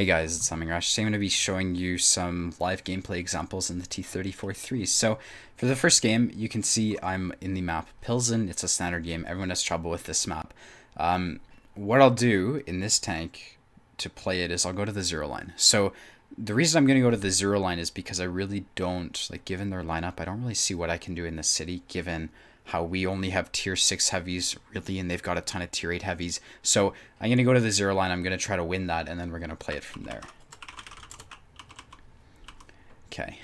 Hey guys, it's Rash. Today I'm going to be showing you some live gameplay examples in the T-34-3. So for the first game, you can see I'm in the map Pilsen. It's a standard game. Everyone has trouble with this map. What I'll do in this tank to play it is I'll go to the zero line. So the reason I'm going to go to the zero line is because I really don't, given their lineup, I don't really see what I can do in the city given how we only have tier 6 heavies really, and they've got a ton of tier 8 heavies. So I'm going to go to the zero line, I'm going to try to win that, and then we're going to play it from there. Okay.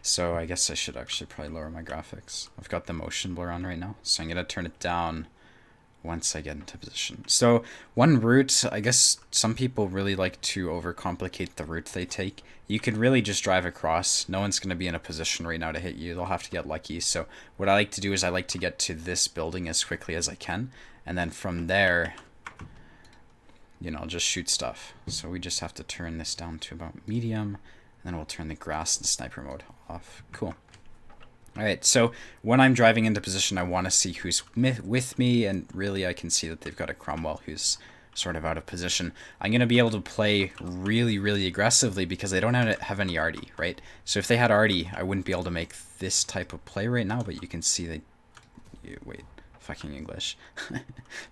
So I guess I should actually probably lower my graphics. I've got the motion blur on right now, so I'm going to turn it down once I get into position. So one route, I guess some people really like to overcomplicate the route they take. You could really just drive across. No one's going to be in a position right now to hit you. They'll have to get lucky. So what I like to do is I like to get to this building as quickly as I can. And then from there, just shoot stuff. So we just have to turn this down to about medium. And then we'll turn the grass and sniper mode off. Cool. Alright, so when I'm driving into position, I want to see who's with me, and really I can see that they've got a Cromwell who's sort of out of position. I'm going to be able to play really, really aggressively because they don't have any arty, right? So if they had arty, I wouldn't be able to make this type of play right now, but you can see they... Wait, fucking English.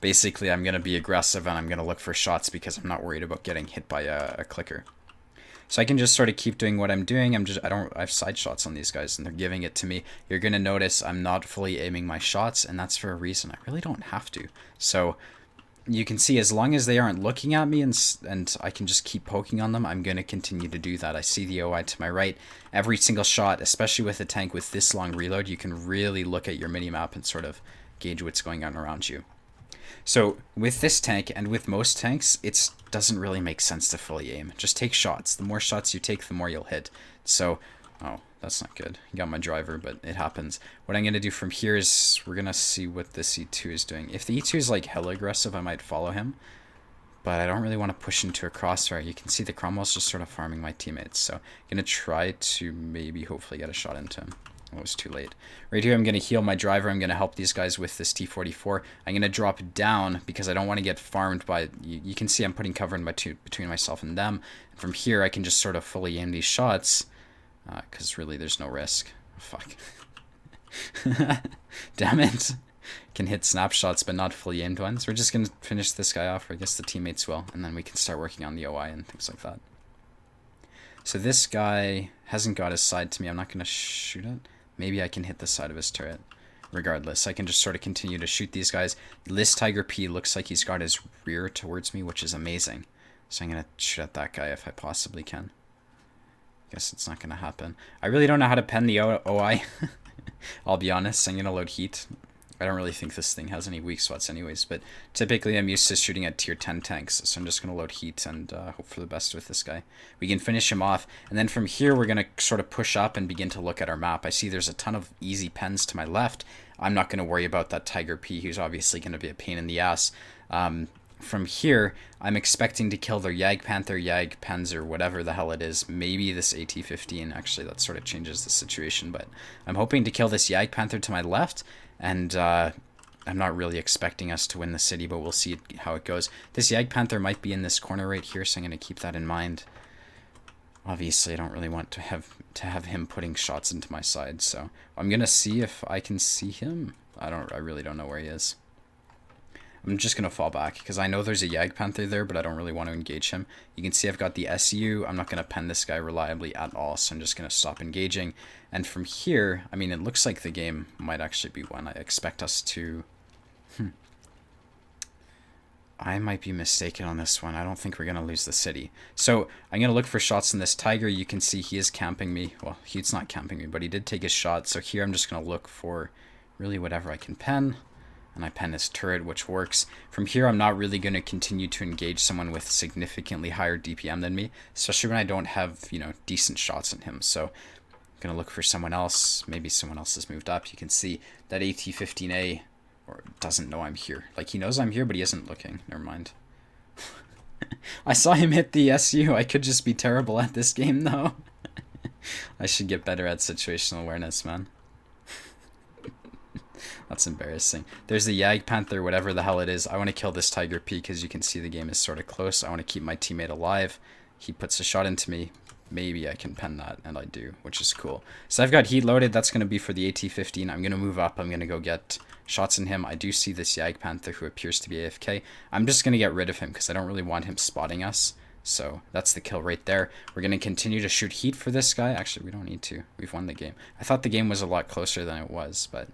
Basically, I'm going to be aggressive and I'm going to look for shots because I'm not worried about getting hit by a clicker. So I can just sort of keep doing what I'm doing. I have side shots on these guys and they're giving it to me. You're going to notice I'm not fully aiming my shots, and that's for a reason. I really don't have to. So you can see as long as they aren't looking at me and I can just keep poking on them, I'm going to continue to do that. I see the OI to my right. Every single shot, especially with a tank with this long reload, you can really look at your minimap and sort of gauge what's going on around you. So with this tank and with most tanks, it doesn't really make sense to fully aim. Just take shots. The more shots you take, the more you'll hit. So, oh, that's not good. You got my driver, but it happens. What I'm going to do from here is we're going to see what this E2 is doing. If the E2 is like hella aggressive, I might follow him. But I don't really want to push into a crossfire. You can see the Cromwell's just sort of farming my teammates. So I'm going to try to maybe hopefully get a shot into him. Oh, it was too late. Right here, I'm going to heal my driver. I'm going to help these guys with this T-44. I'm going to drop down because I don't want to get farmed by... You can see I'm putting cover in between myself and them. And from here, I can just sort of fully aim these shots because really there's no risk. Fuck. Damn it. Can hit snapshots but not fully aimed ones. We're just going to finish this guy off, or I guess the teammates will, and then we can start working on the OI and things like that. So this guy hasn't got his side to me. I'm not going to shoot it. Maybe I can hit the side of his turret. Regardless, I can just sort of continue to shoot these guys. This Tiger P looks like he's got his rear towards me, which is amazing. So I'm going to shoot at that guy if I possibly can. Guess it's not going to happen. I really don't know how to pen the OI. I'll be honest, I'm going to load heat. I don't really think this thing has any weak spots anyways, but typically I'm used to shooting at tier 10 tanks, so I'm just going to load heat and hope for the best with this guy. We can finish him off, and then from here we're going to sort of push up and begin to look at our map. I see there's a ton of easy pens to my left. I'm not going to worry about that Tiger P, who's obviously going to be a pain in the ass. From here, I'm expecting to kill their Jagdpanther, Jagdpanzer, whatever the hell it is. Maybe this AT-15, actually that sort of changes the situation, but I'm hoping to kill this Jagdpanther to my left. And I'm not really expecting us to win the city, but we'll see how it goes. This Jagdpanther might be in this corner right here, so I'm going to keep that in mind. Obviously, I don't really want to have him putting shots into my side, so I'm going to see if I can see him. I really don't know where he is. I'm just going to fall back, because I know there's a Jagdpanther there, but I don't really want to engage him. You can see I've got the SU. I'm not going to pen this guy reliably at all, so I'm just going to stop engaging. And from here, I mean, it looks like the game might actually be won. I expect us to... I might be mistaken on this one. I don't think we're going to lose the city. So I'm going to look for shots in this Tiger. You can see he is camping me. Well, he's not camping me, but he did take his shot. So here I'm just going to look for really whatever I can pen. And I pen his turret, which works. From here, I'm not really going to continue to engage someone with significantly higher DPM than me, especially when I don't have, decent shots on him. So I'm going to look for someone else. Maybe someone else has moved up. You can see that AT-15A or doesn't know I'm here. Like, he knows I'm here, but he isn't looking. Never mind. I saw him hit the SU. I could just be terrible at this game, though. I should get better at situational awareness, man. That's embarrassing. There's the Yag Panther, whatever the hell it is. I want to kill this Tiger P because you can see the game is sort of close. I want to keep my teammate alive. He puts a shot into me. Maybe I can pen that, and I do, which is cool. So I've got heat loaded. That's going to be for the AT-15. I'm going to move up. I'm going to go get shots in him. I do see this Yag Panther who appears to be AFK. I'm just going to get rid of him because I don't really want him spotting us. So that's the kill right there. We're going to continue to shoot heat for this guy. Actually, we don't need to. We've won the game. I thought the game was a lot closer than it was, but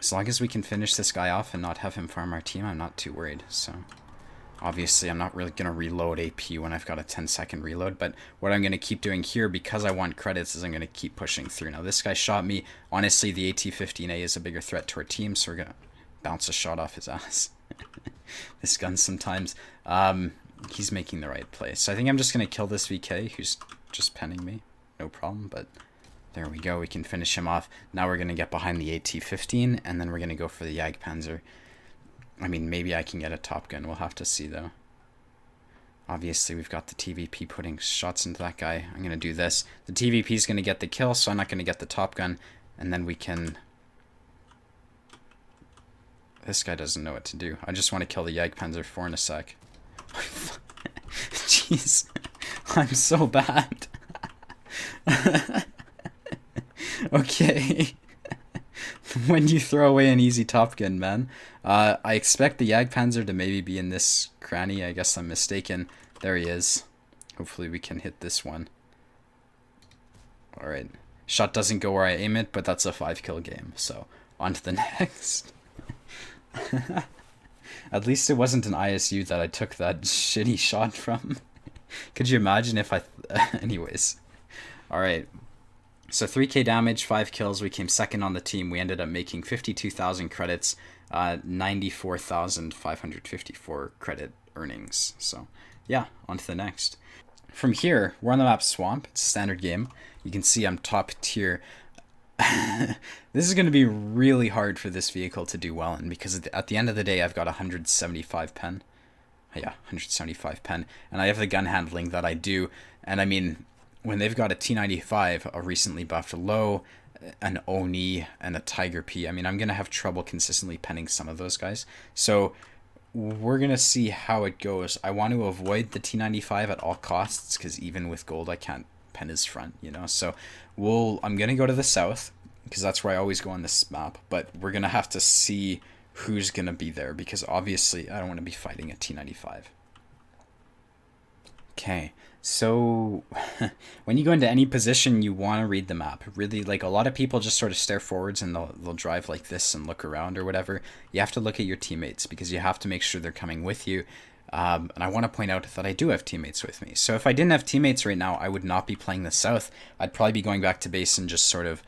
as long as we can finish this guy off and not have him farm our team, I'm not too worried. So obviously, I'm not really going to reload AP when I've got a 10-second reload, but what I'm going to keep doing here, because I want credits, is I'm going to keep pushing through. Now, this guy shot me. Honestly, the AT-15A is a bigger threat to our team, so we're going to bounce a shot off his ass. This gun sometimes. He's making the right play. So I think I'm just going to kill this VK, who's just penning me. No problem, but there we go. We can finish him off. Now we're going to get behind the AT-15, and then we're going to go for the Jagdpanzer. I mean, maybe I can get a Top Gun. We'll have to see, though. Obviously, we've got the TVP putting shots into that guy. I'm going to do this. The TVP is going to get the kill, so I'm not going to get the Top Gun. And then we can... This guy doesn't know what to do. I just want to kill the Jagdpanzer 4 in a sec. Jeez. I'm so bad. Okay. When you throw away an easy Top Gun, man. I expect the Jagdpanzer to maybe be in this cranny. I guess I'm mistaken. There he is. Hopefully we can hit this one. Alright. Shot doesn't go where I aim it, but that's a 5-kill game. So, on to the next. At least it wasn't an ISU that I took that shitty shot from. Could you imagine if I... Anyways. Alright. So 3k damage, 5 kills. We came second on the team. We ended up making 52,000 credits, 94,554 credit earnings. So, yeah, on to the next. From here, we're on the map Swamp. It's a standard game. You can see I'm top tier. This is going to be really hard for this vehicle to do well in, because at the end of the day, I've got 175 pen. Yeah, 175 pen. And I have the gun handling that I do. And I mean, when they've got a T-95, a recently buffed low, an Oni, and a Tiger P, I mean, I'm going to have trouble consistently penning some of those guys. So we're going to see how it goes. I want to avoid the T-95 at all costs, because even with gold, I can't pen his front, you know. So I'm going to go to the south, because that's where I always go on this map. But we're going to have to see who's going to be there, because obviously I don't want to be fighting a T-95. Okay, so when you go into any position, you want to read the map. Really, like, a lot of people just sort of stare forwards and they'll drive like this and look around or whatever. You have to look at your teammates, because you have to make sure they're coming with you. And I want to point out that I do have teammates with me. So if I didn't have teammates right now, I would not be playing the south. I'd probably be going back to base and just sort of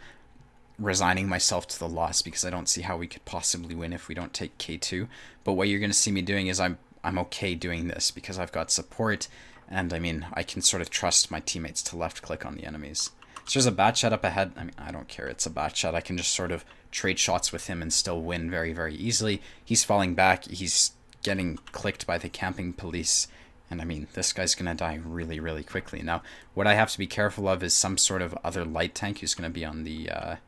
resigning myself to the loss, because I don't see how we could possibly win if we don't take K2. But what you're going to see me doing is I'm okay doing this, because I've got support, and I mean, I can sort of trust my teammates to left click on the enemies. So there's a bat shot up ahead. I mean, I don't care, it's a bat shot. I can just sort of trade shots with him and still win very, very easily. He's falling back, he's getting clicked by the camping police, and I mean, this guy's gonna die really, really quickly. Now, what I have to be careful of is some sort of other light tank who's gonna be on the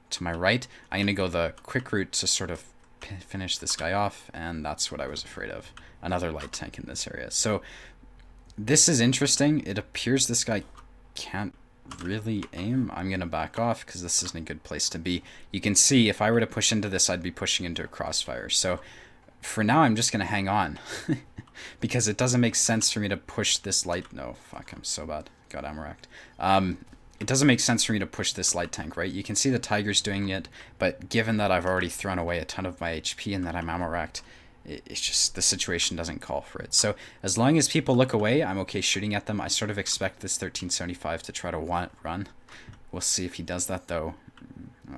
to my right. I'm going to go the quick route to sort of finish this guy off, and that's what I was afraid of. Another light tank in this area. So this is interesting. It appears this guy can't really aim. I'm going to back off, because this isn't a good place to be. You can see if I were to push into this, I'd be pushing into a crossfire. So for now, I'm just going to hang on, because it doesn't make sense for me to push this light. No, fuck, I'm so bad. Got ammo-racked. It doesn't make sense for me to push this light tank, right? You can see the Tiger's doing it, but given that I've already thrown away a ton of my HP and that I'm ammo-racked, it's just, the situation doesn't call for it. So as long as people look away, I'm okay shooting at them. I sort of expect this 1375 to try to run. We'll see if he does that, though.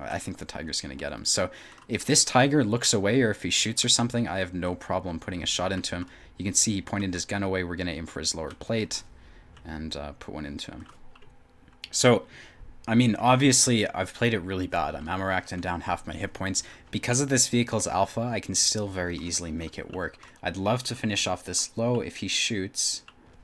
I think the Tiger's going to get him. So if this Tiger looks away, or if he shoots or something, I have no problem putting a shot into him. You can see he pointed his gun away. We're going to aim for his lower plate and put one into him. So, I mean, obviously, I've played it really bad. I'm ammo-racked and down half my hit points. Because of this vehicle's alpha, I can still very easily make it work. I'd love to finish off this low. If he shoots,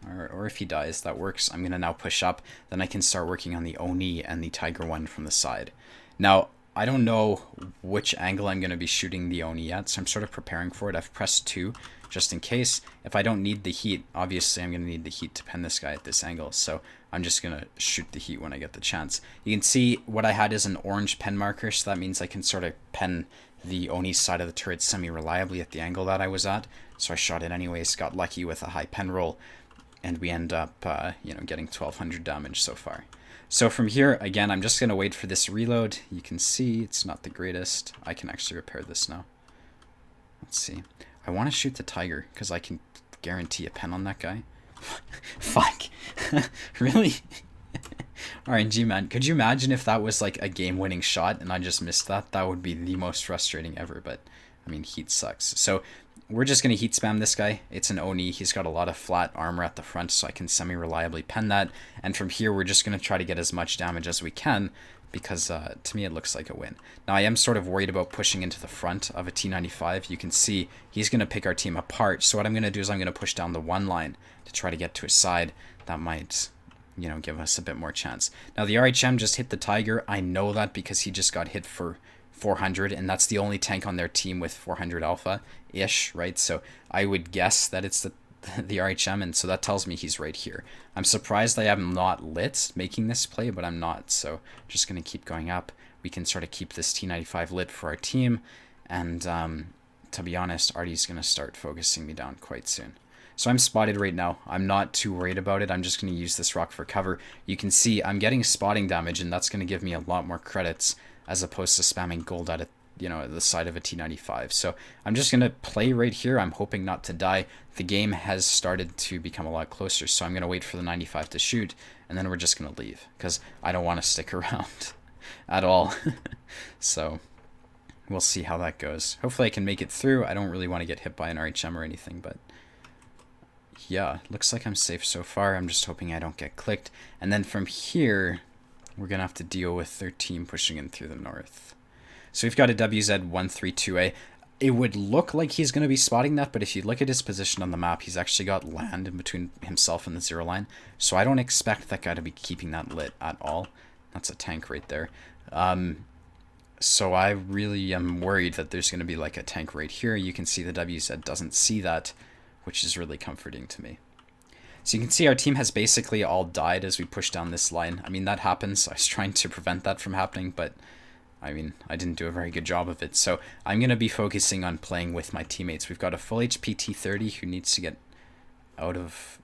or if he dies, that works. I'm going to now push up. Then I can start working on the Oni and the Tiger one from the side. Now, I don't know which angle I'm going to be shooting the Oni at, so I'm sort of preparing for it. I've pressed 2 just in case. If I don't need the heat, obviously I'm going to need the heat to pen this guy at this angle, so I'm just going to shoot the heat when I get the chance. You can see what I had is an orange pen marker, so that means I can sort of pen the Oni side of the turret semi-reliably at the angle that I was at. So I shot it anyways, got lucky with a high pen roll, and we end up, getting 1200 damage so far. So from here, again, I'm just going to wait for this reload. You can see it's not the greatest. I can actually repair this now. Let's see. I want to shoot the tiger because I can guarantee a pen on that guy. Fuck. Really? RNG, man. Could you imagine if that was like a game-winning shot and I just missed that? That would be the most frustrating ever, but I mean, heat sucks. So we're just going to heat spam this guy. It's an Oni. He's got a lot of flat armor at the front, so I can semi-reliably pen that. And from here, we're just going to try to get as much damage as we can because to me it looks like a win. Now, I am sort of worried about pushing into the front of a T-95. You can see he's going to pick our team apart. So what I'm going to do is I'm going to push down the 1 line to try to get to his side. That might, give us a bit more chance. Now, the RHM just hit the Tiger. I know that because he just got hit for 400, and that's the only tank on their team with 400 alpha-ish, right? So I would guess that it's the RHM, and so that tells me he's right here. I'm surprised I am not lit making this play, but I'm not, so just going to keep going up. We can sort of keep this T-95 lit for our team, and to be honest, Artie's going to start focusing me down quite soon. So I'm spotted right now. I'm not too worried about it. I'm just going to use this rock for cover. You can see I'm getting spotting damage, and that's going to give me a lot more credits as opposed to spamming gold at the side of a T-95. So I'm just going to play right here. I'm hoping not to die. The game has started to become a lot closer, so I'm going to wait for the 95 to shoot, and then we're just going to leave because I don't want to stick around at all. So we'll see how that goes. Hopefully I can make it through. I don't really want to get hit by an RHM or anything, but yeah, looks like I'm safe so far. I'm just hoping I don't get clicked. And then from here, we're going to have to deal with their team pushing in through the north. So we've got a WZ-132A. It would look like he's going to be spotting that, but if you look at his position on the map, he's actually got land in between himself and the 0 line. So I don't expect that guy to be keeping that lit at all. That's a tank right there. So I really am worried that there's going to be like a tank right here. You can see the WZ doesn't see that, which is really comforting to me. So you can see our team has basically all died as we push down this line. I mean, that happens. I was trying to prevent that from happening, but I mean, I didn't do a very good job of it. So I'm going to be focusing on playing with my teammates. We've got a full HP T-30 who needs to get out of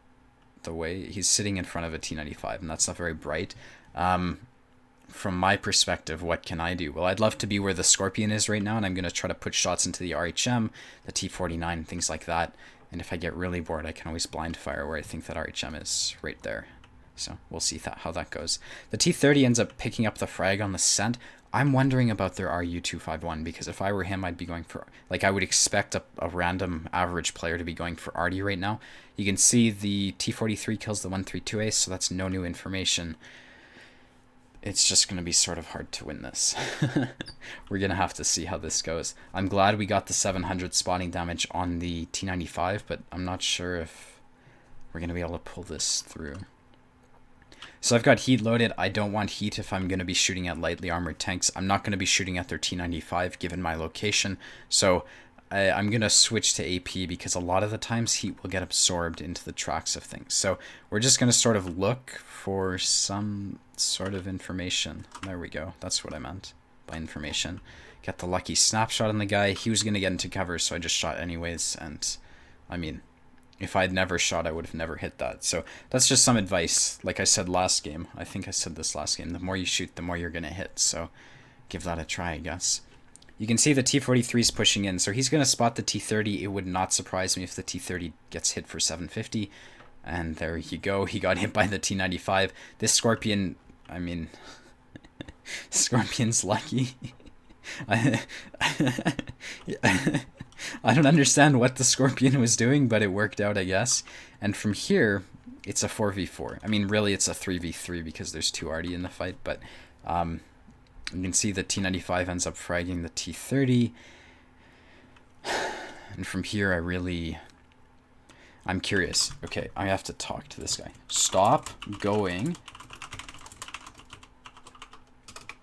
the way. He's sitting in front of a T-95, and that's not very bright. From my perspective, what can I do? Well, I'd love to be where the Scorpion is right now, and I'm going to try to put shots into the RHM, the T-49, things like that. And if I get really bored, I can always blind fire where I think that RHM is right there. So we'll see how that goes. The T-30 ends up picking up the frag on the scent. I'm wondering about their RU-251, because if I were him, I'd be going for, like, I would expect a random average player to be going for Artie right now. You can see the T-43 kills the 132A, so that's no new information. It's just going to be sort of hard to win this. We're going to have to see how this goes. I'm glad we got the 700 spotting damage on the T-95, but I'm not sure if we're going to be able to pull this through. So I've got heat loaded. I don't want heat if I'm going to be shooting at lightly armored tanks. I'm not going to be shooting at their T-95 given my location. So I'm going to switch to AP because a lot of the times heat will get absorbed into the tracks of things. So we're just going to sort of look for some sort of information. There we go. That's what I meant by information. Get the lucky snapshot on the guy. He was going to get into cover, so I just shot anyways. And I mean, if I'd never shot, I would have never hit that. So that's just some advice. Like I said last game, I think I said this last game, the more you shoot, the more you're going to hit. So give that a try, I guess. You can see the T-43 is pushing in, so he's going to spot the T-30. It would not surprise me if the T-30 gets hit for 750. And there you go. He got hit by the T-95. This Scorpion, I mean, Scorpion's lucky. I don't understand what the Scorpion was doing, but it worked out, I guess. And from here, it's a 4v4. I mean, really, it's a 3v3 because there's two Artie in the fight, but you can see the T-95 ends up fragging the T-30. And from here, I'm curious. Okay, I have to talk to this guy. Stop going.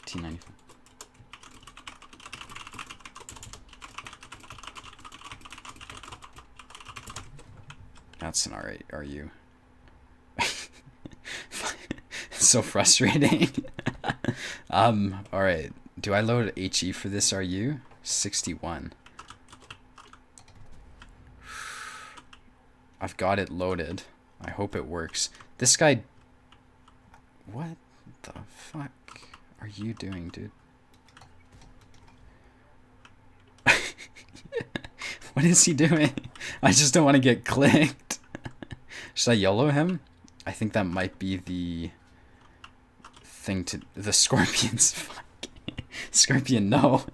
T-95. That's an alright RU. So frustrating. Alright. Do I load HE for this RU? 61. I've got it loaded. I hope it works. This guy... What the fuck are you doing, dude? What is he doing? I just don't want to get clicked. Should I YOLO him? I think that might be the thing to... The Scorpions. Fuck. Scorpion, no.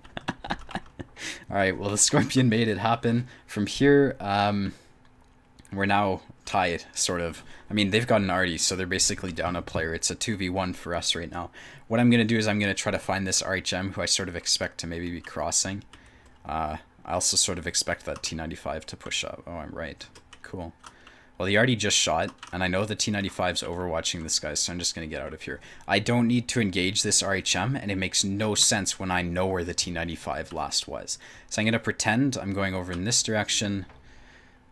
Alright, well, the Scorpion made it happen. From here, we're now tied, sort of. I mean, they've got an arty, so they're basically down a player. It's a 2v1 for us right now. What I'm going to do is I'm going to try to find this RHM, who I sort of expect to maybe be crossing. I also sort of expect that T-95 to push up. Oh, I'm right. Cool. Well, he already just shot, and I know the T-95's overwatching this guy, so I'm just going to get out of here. I don't need to engage this RHM, and it makes no sense when I know where the T-95 last was. So I'm going to pretend I'm going over in this direction,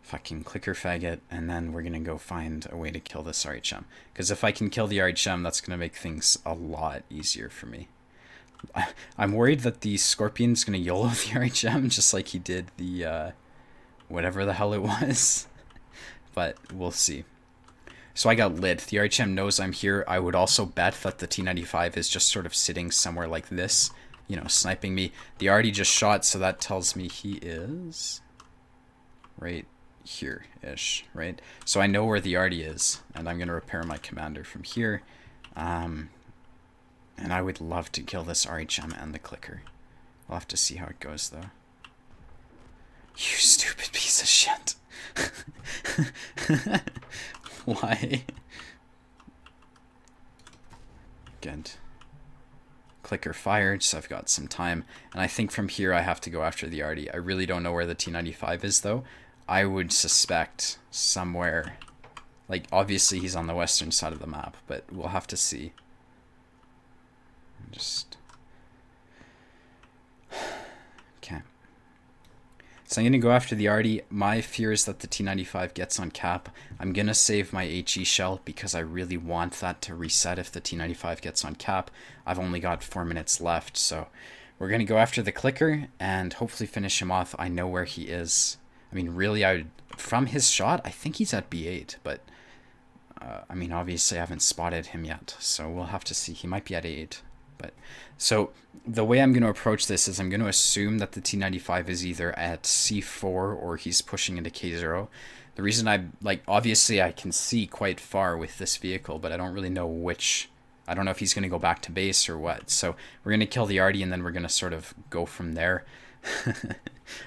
fucking clicker faggot, and then we're going to go find a way to kill this RHM. Because if I can kill the RHM, that's going to make things a lot easier for me. I'm worried that the Scorpion's going to YOLO the RHM, just like he did the, whatever the hell it was. But we'll see. So I got lit. The RHM knows I'm here. I would also bet that the T-95 is just sort of sitting somewhere like this, you know, sniping me. The already just shot, so that tells me he is right here-ish, right? So I know where the arty is, and I'm going to repair my commander from here. And I would love to kill this RHM and the clicker. We'll have to see how it goes, though. You stupid piece of shit. Why? Good. Clicker fired, so I've got some time. And I think from here I have to go after the arty. I really don't know where the T-95 is, though. I would suspect somewhere... Like, obviously he's on the western side of the map, but we'll have to see. Just... Okay. So I'm going to go after the arty. My fear is that the T-95 gets on cap. I'm going to save my HE shell because I really want that to reset if the T-95 gets on cap. I've only got 4 minutes left, so we're going to go after the clicker and hopefully finish him off. I know where he is. I mean, really, from his shot, I think he's at B8, but I mean, obviously I haven't spotted him yet, so we'll have to see. He might be at A8. But so the way I'm going to approach this is I'm going to assume that the T-95 is either at C4 or he's pushing into K0. The reason obviously I can see quite far with this vehicle, but I don't really know which. I don't know if he's going to go back to base or what. So we're going to kill the arty and then we're going to sort of go from there.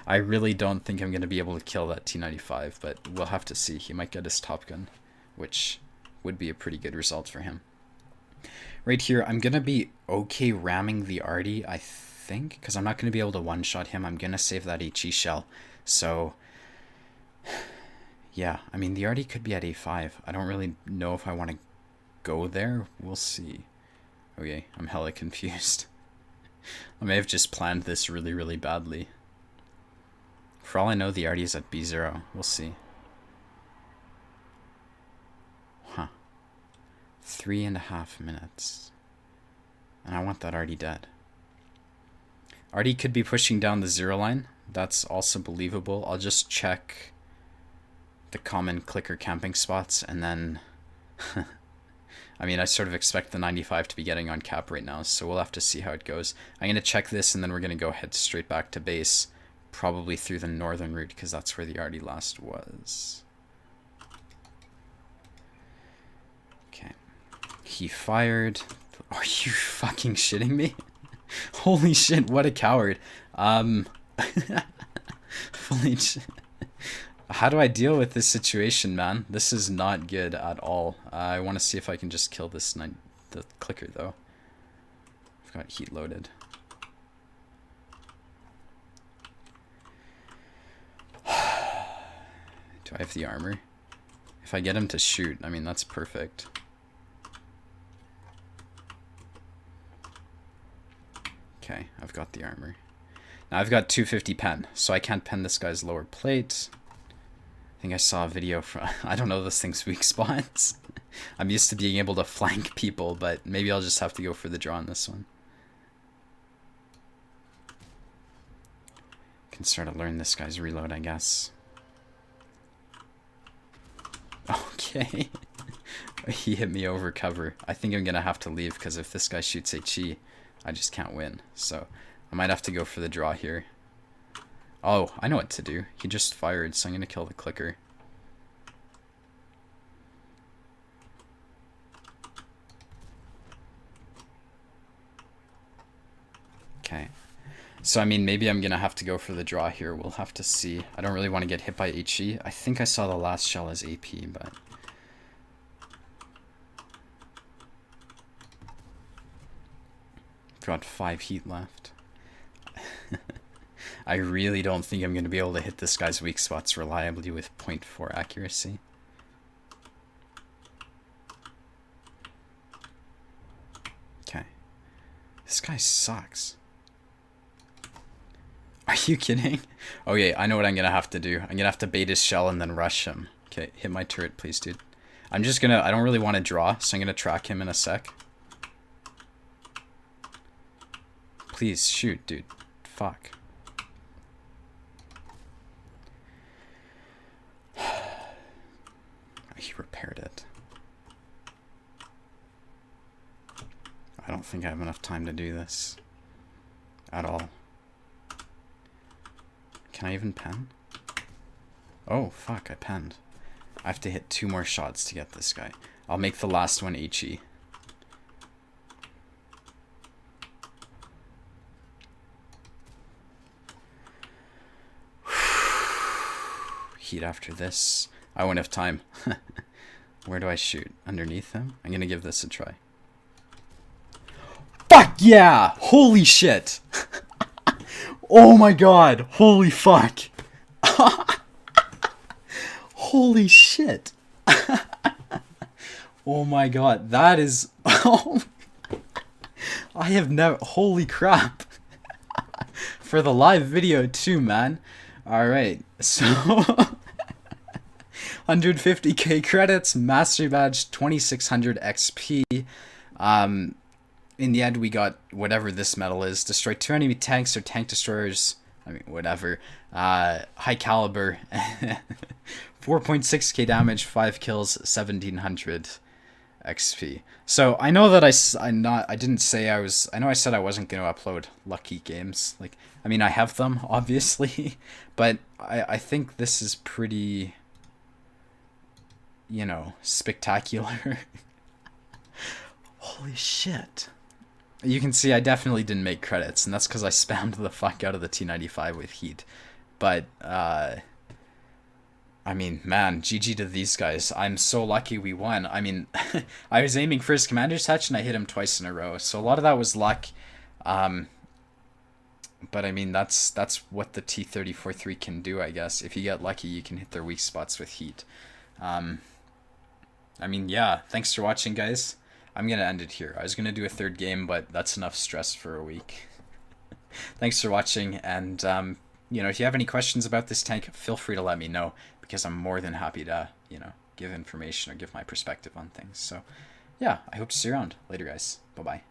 I really don't think I'm going to be able to kill that T-95, but we'll have to see. He might get his Top Gun, which would be a pretty good result for him. Right here, I'm going to be okay ramming the arty, I think, because I'm not going to be able to one-shot him. I'm going to save that HE shell. So, yeah, I mean, the arty could be at A5. I don't really know if I want to go there. We'll see. Okay, I'm hella confused. I may have just planned this really, really badly. For all I know, the arty is at B0. We'll see. Huh. 3.5 minutes. And I want that arty dead. Arty could be pushing down the 0 line. That's also believable. I'll just check the common clicker camping spots and then... I mean, I sort of expect the 95 to be getting on cap right now, so we'll have to see how it goes. I'm going to check this and then we're going to go head straight back to base, probably through the northern route because that's where the arty last was. Okay. He fired. Are you fucking shitting me? Holy shit, what a coward. Fully... How do I deal with this situation, man? This is not good at all. I want to see if I can just kill this the clicker, though. I've got heat loaded. Do I have the armor? If I get him to shoot, I mean, that's perfect. Okay, I've got the armor. Now I've got 250 pen, so I can't pen this guy's lower plate. I think I saw a video from, I don't know this thing's weak spots. I'm used to being able to flank people, but maybe I'll just have to go for the draw on this one. Can start to learn this guy's reload, I guess. Okay. He hit me over cover. I think I'm gonna have to leave because if this guy shoots HE, I just can't win. So I might have to go for the draw here. Oh, I know what to do. He just fired, so I'm gonna kill the clicker. Okay. So, I mean, maybe I'm gonna have to go for the draw here. We'll have to see. I don't really want to get hit by HE. I think I saw the last shell as AP, but... got 5 heat left. I really don't think I'm going to be able to hit this guy's weak spots reliably with 0.4 accuracy. Okay. This guy sucks. Are you kidding? Okay, I know what I'm going to have to do. I'm going to have to bait his shell and then rush him. Okay, hit my turret, please, dude. I'm just going to... I don't really want to draw, so I'm going to track him in a sec. Please, shoot, dude. Fuck. He repaired it. I don't think I have enough time to do this. At all. Can I even pen? Oh, fuck, I penned. I have to hit 2 more shots to get this guy. I'll make the last one HE. Heat after this. I won't have time. Where do I shoot? Underneath him? I'm gonna give this a try. Fuck yeah! Holy shit! Oh my god! Holy fuck! Holy shit! Oh my god, that is... Oh, I have never... Holy crap! For the live video too, man. Alright, so... 150k credits, mastery badge, 2600 XP. In the end, we got whatever this medal is. Destroy 2 enemy tanks or tank destroyers. I mean, whatever. High caliber. 4.6k damage, 5 kills, 1700 XP. So I know that I didn't say I was... I know I said I wasn't going to upload lucky games. Like, I mean, I have them, obviously. But I think this is pretty... you know, spectacular. Holy shit. You can see I definitely didn't make credits, and that's because I spammed the fuck out of the T-95 with heat. But, I mean, man, GG to these guys. I'm so lucky we won. I mean, I was aiming for his commander's hatch, and I hit him twice in a row. So a lot of that was luck. But, I mean, that's what the T-34-3 can do, I guess. If you get lucky, you can hit their weak spots with heat. I mean, yeah, thanks for watching, guys. I'm going to end it here. I was going to do a 3rd game, but that's enough stress for a week. Thanks for watching, and, you know, if you have any questions about this tank, feel free to let me know, because I'm more than happy to, you know, give information or give my perspective on things. So, yeah, I hope to see you around. Later, guys. Bye-bye.